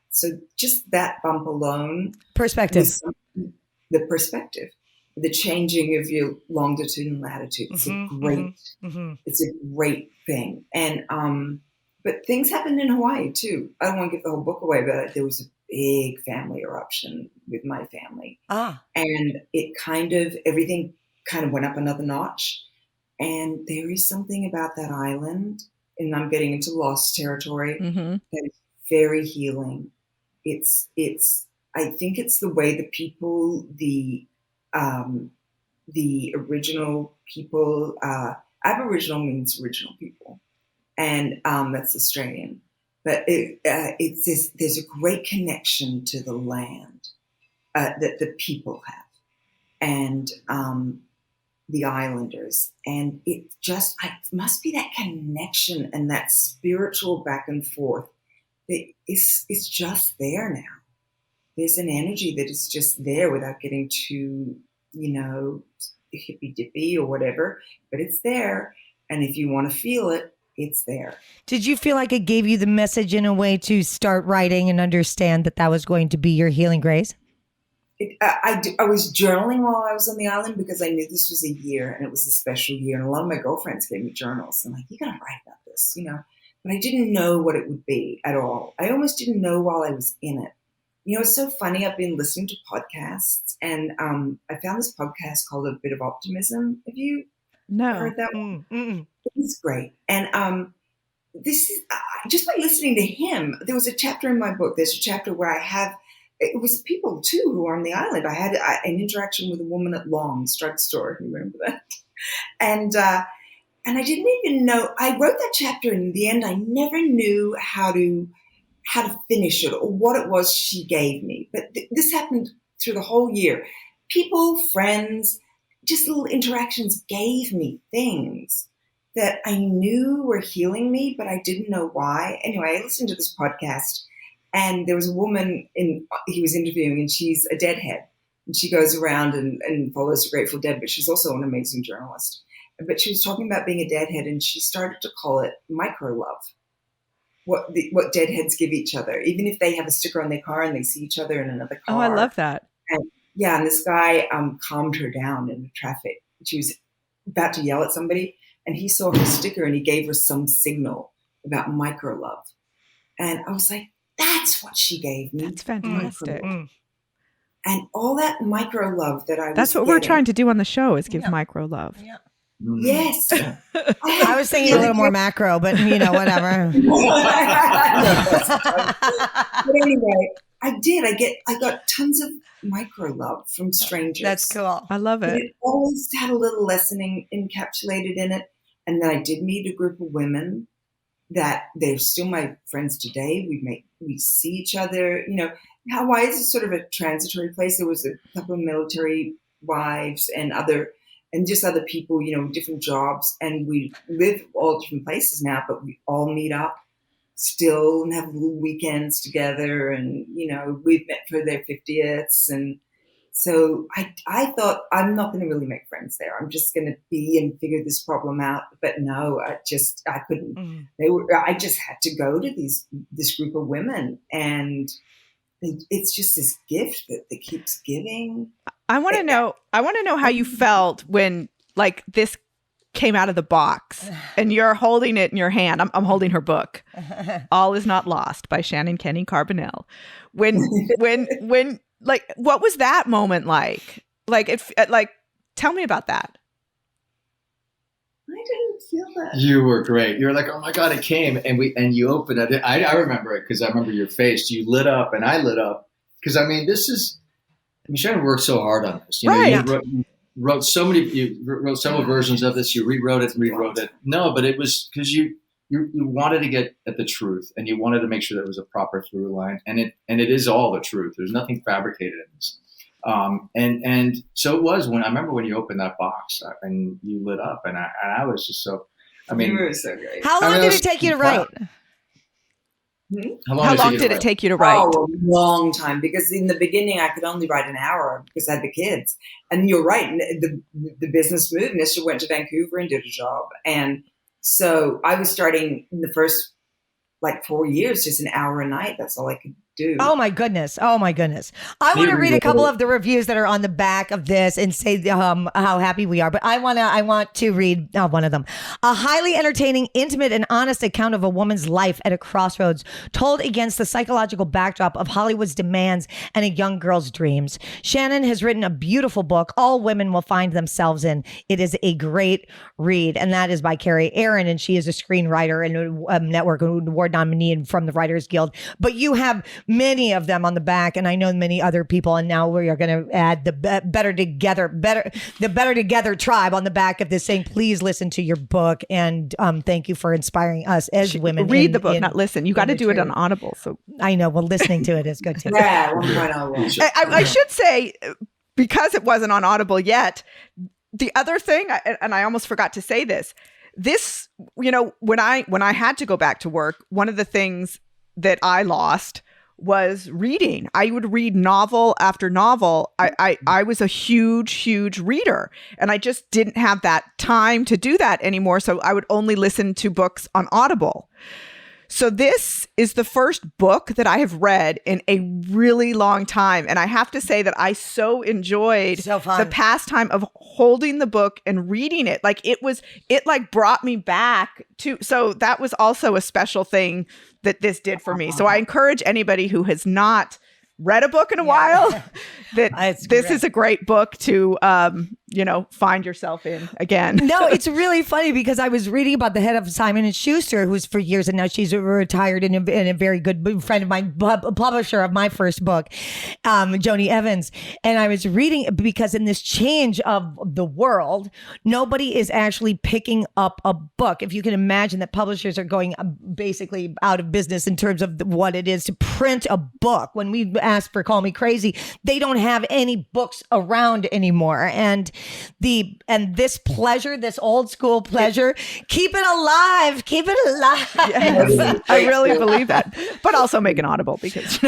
So just that bump alone. Perspective. The perspective. The changing of your longitude and latitude. It's it's a great thing. And, but things happened in Hawaii too. I don't want to give the whole book away, but there was a big family eruption with my family. And everything kind of went up another notch. And there is something about that island, and I'm getting into lost territory, that is very healing. I think it's the way the people, the original people, Aboriginal means original people. And that's Australian. But there's a great connection to the land that the people have, and the islanders. And it must be that connection and that spiritual back and forth. It's just there now. There's an energy that is just there without getting too, hippy dippy or whatever, but it's there. And if you want to feel it, it's there. Did you feel like it gave you the message in a way to start writing and understand that was going to be your healing grace? I was journaling while I was on the island because I knew this was a year and it was a special year. And a lot of my girlfriends gave me journals. I'm like, you got to write about this, But I didn't know what it would be at all. I almost didn't know while I was in it. It's so funny. I've been listening to podcasts, and I found this podcast called A Bit of Optimism. Have you heard that one? It's great. And this is just by listening to him. There was a chapter in my book. There's a chapter where it was people too who are on the island. I had an interaction with a woman at Long's drugstore. You remember that? And I didn't even know. I wrote that chapter, and in the end, I never knew how to finish it or what it was she gave me. But this happened through the whole year. People, friends, just little interactions gave me things that I knew were healing me, but I didn't know why. Anyway, I listened to this podcast, and there was a woman he was interviewing, and she's a deadhead. And she goes around and follows the Grateful Dead, but she's also an amazing journalist. But she was talking about being a deadhead, and she started to call it micro-love. What deadheads give each other, even if they have a sticker on their car and they see each other in another car. Oh, I love that. And this guy calmed her down in the traffic. She was about to yell at somebody, and he saw her sticker and he gave her some signal about micro love. And I was like, that's what she gave me. That's fantastic. And all that micro love that That's what we're trying to do on the show is give micro love. Yeah. Yes. I was thinking a little more macro, but whatever. But anyway, I got tons of micro love from strangers. That's cool. I love it. It always had a little lesson encapsulated in it. And then I did meet a group of women that they're still my friends today. We see each other. Hawaii is sort of a transitory place. There was a couple of military wives and just other people, different jobs. And we live all different places now, but we all meet up still and have little weekends together. And, we've met for their 50th. And so I thought I'm not going to really make friends there. I'm just going to be and figure this problem out. But no, I couldn't. I just had to go to this group of women, and it's just this gift that keeps giving. I want to know how you felt when like this came out of the box and you're holding it in your hand. I'm holding her book, All Is Not Lost by Shannon Kenny Carbonell. When like, what was that moment like? Like, tell me about that. I didn't feel that. You were great. You were like, oh my God, it came. And you opened it. I remember it because I remember your face. You lit up and I lit up. Because I mean, Shannon worked so hard on this. You wrote so many, you wrote several versions of this. You rewrote it. No, but it was because you wanted to get at the truth, and you wanted to make sure there was a proper through line, and it is all the truth. There's nothing fabricated in this. And so it was when I remember when you opened that box and you lit up, and I was just so. I mean, you were so great. How long did it take you to write? How long did it take you to write? Oh, a long time, because in the beginning I could only write an hour because I had the kids. And you're right, the business moved. Nestor went to Vancouver and did a job. And so I was starting in the first 4 years, just an hour a night. That's all I could do. Oh my goodness. I want to read a couple of the reviews that are on the back of this and say how happy we are. But I want to read one of them. A highly entertaining, intimate, and honest account of a woman's life at a crossroads, told against the psychological backdrop of Hollywood's demands and a young girl's dreams. Shannon has written a beautiful book all women will find themselves in. It is a great read, and that is by Carrie Aaron, and she is a screenwriter and a network award nominee from the Writers Guild. But you have many of them on the back, and I know many other people, and now we are going to add the Better Together tribe on the back of this, saying please listen to your book, and thank you for inspiring us as women. Read the book, not listen. You got to do it on Audible. So I know. Well, listening to it is good too. Yeah, I should say, because it wasn't on Audible yet, the other thing, and I almost forgot to say this, when I had to go back to work, one of the things that I lost was reading. I would read novel after novel. I was a huge reader, and I just didn't have that time to do that anymore. So I would only listen to books on Audible. So this is the first book that I have read in a really long time. And I have to say that I so enjoyed the pastime of holding the book and reading it. It brought me back to, so that was also a special thing that this did for me. So I encourage anybody who has not read a book in a while that this is a great book to find yourself in again. No, it's really funny because I was reading about the head of Simon & Schuster, who's for years, and now she's retired and a very good friend of mine, publisher of my first book, Joni Evans. And I was reading because in this change of the world, nobody is actually picking up a book. If you can imagine that publishers are going basically out of business in terms of what it is to print a book. When we ask for Call Me Crazy, they don't have any books around anymore. And this pleasure, this old school pleasure, keep it alive. Yes, I really believe that. But also make an Audible because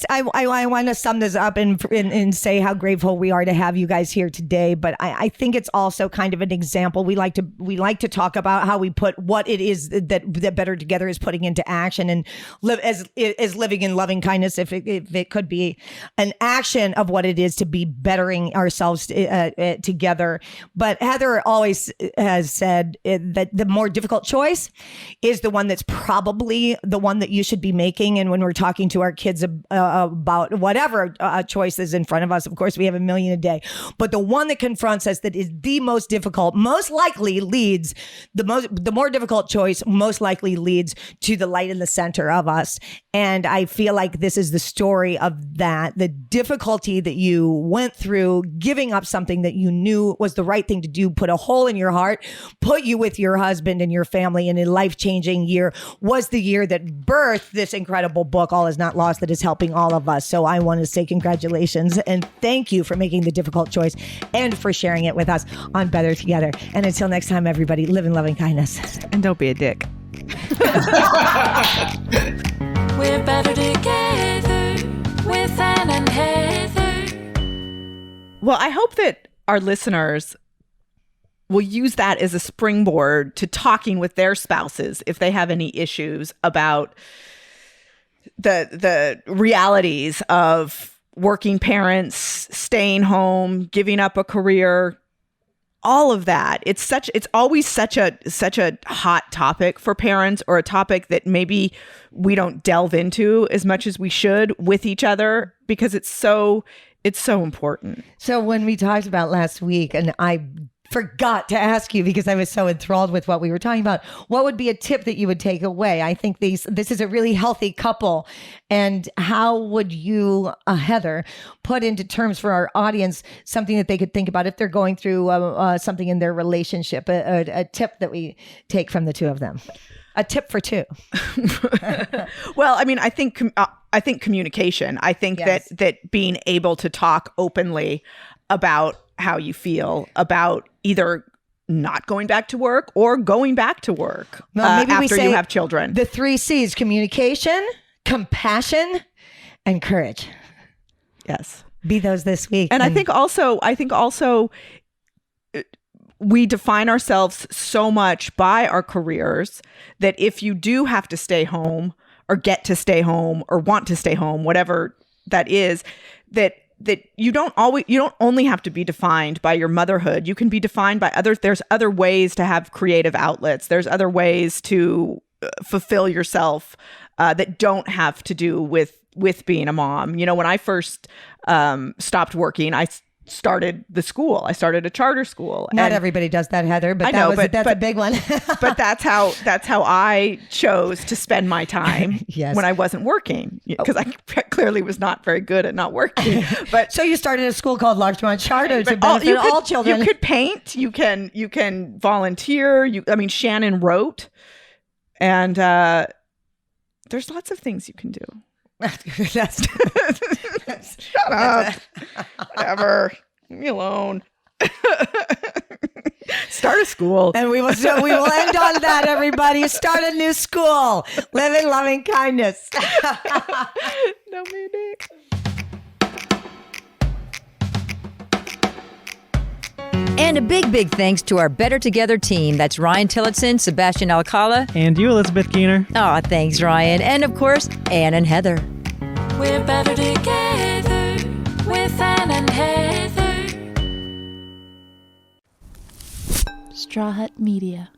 I want to sum this up and say how grateful we are to have you guys here today. But I think it's also kind of an example. We like to talk about how we put what it is that Better Together is putting into action, and live as living in loving kindness. If it could be an action of what it is to be bettering ourselves together. But Heather always has said that the more difficult choice is the one that's probably the one that you should be making. And when we're talking to our kids about whatever choice is in front of us, of course, we have a million a day. But the one that confronts us that is the most difficult, most likely leads, the more difficult choice most likely leads to the light in the center of us. And I feel like this is the story of that, the difficulty that you went through, giving up something that you knew was the right thing to do, put a hole in your heart, put you with your husband and your family in a life-changing year, was the year that birthed this incredible book, All Is Not Lost, that is helping all of us. So I want to say congratulations and thank you for making the difficult choice and for sharing it with us on Better Together. And until next time, everybody, live in loving kindness. And don't be a dick. We're better together with Ann and Heather. Well, I hope that our listeners will use that as a springboard to talking with their spouses if they have any issues about the realities of working parents, staying home, giving up a career, all of that. It's always such a hot topic for parents, or a topic that maybe we don't delve into as much as we should with each other, because it's so important. So when we talked about last week, and I forgot to ask you because I was so enthralled with what we were talking about, what would be a tip that you would take away? I think this is a really healthy couple. And how would you, Heather, put into terms for our audience something that they could think about if they're going through something in their relationship, a tip that we take from the two of them? A tip for two. Well, I mean, I think communication. I think Yes. that being able to talk openly about how you feel about either not going back to work or going back to work Maybe we after say you have children. The 3 C's: communication, compassion, and courage. Yes. Be those this week. And I think also we define ourselves so much by our careers that if you do have to stay home or get to stay home or want to stay home, whatever that is, that you don't only have to be defined by your motherhood. You can be defined by there's other ways to have creative outlets. There's other ways to fulfill yourself that don't have to do with being a mom. You know, when I first stopped working, I started the school. I started a charter school. Not everybody does that, Heather, but that's a big one. But that's how I chose to spend my time Yes. when I wasn't working, because I clearly was not very good at not working. But So you started a school called Larchmont Charter to benefit all children. You could paint. You can volunteer. Shannon wrote, and there's lots of things you can do. That's Shut up. Whatever. Leave me alone. Start a school. And we will end on that, everybody. Start a new school. Live in loving kindness. No, maybe. And a big thanks to our Better Together team. That's Ryan Tillotson, Sebastian Alcala. And you, Elizabeth Keener. Oh, thanks, Ryan. And of course, Ann and Heather. We're better together with Ann and Heather. Straw Hut Media.